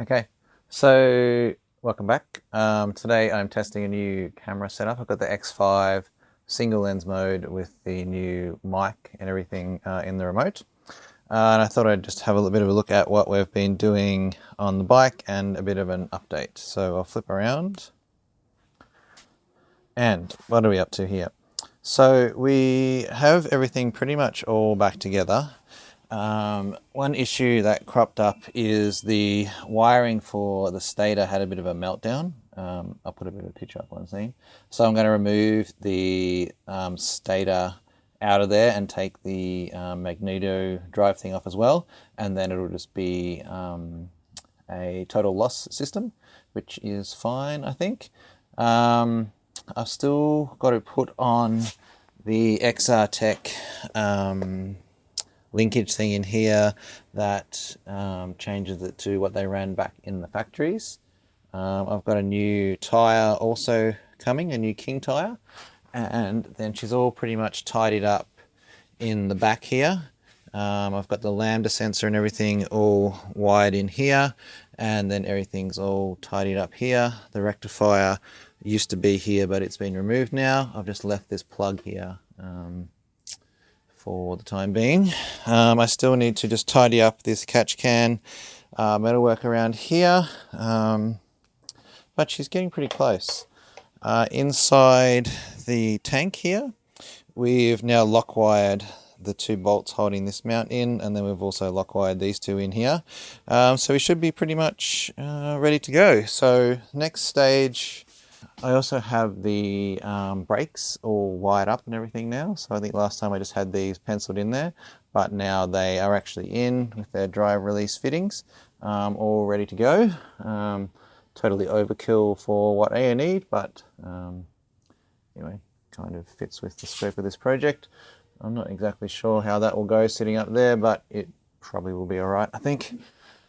Okay, so welcome back. Today I'm testing a new camera setup. I've got the X5 single lens mode with the new mic and everything in the remote. And I thought I'd just have a little bit of a look at what we've been doing on the bike and a bit of an update. So I'll flip around. And what are we up to here? So we have everything pretty much all back together. One issue that cropped up is the wiring for the stator had a bit of a meltdown. I'll put a bit of a picture up on scene. So I'm going to remove the stator out of there and take the magneto drive thing off as well, and then it'll just be a total loss system, which is fine, I think. I've still got to put on the XR Tech linkage thing in here that changes it to what they ran back in the factories. I've got a new tyre also coming, a new King tyre, and then she's all pretty much tidied up in the back here. I've got the lambda sensor and everything all wired in here, and then everything's all tidied up here. The rectifier used to be here, but it's been removed now. I've just left this plug here for the time being. I still need to just tidy up this catch can metalwork around here, but she's getting pretty close. Inside the tank here, we've now lock wired the two bolts holding this mount in, and then we've also lock wired these two in here. So we should be pretty much ready to go. So next stage, I also have the brakes all wired up and everything now. So I think last time I just had these penciled in there, but now they are actually in with their drive release fittings, all ready to go. Totally overkill for what I need, but anyway, kind of fits with the scope of this project. I'm not exactly sure how that will go sitting up there, but it probably will be all right, I think.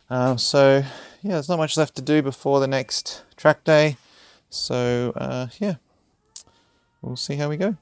So yeah, there's not much left to do before the next track day. So yeah, we'll see how we go.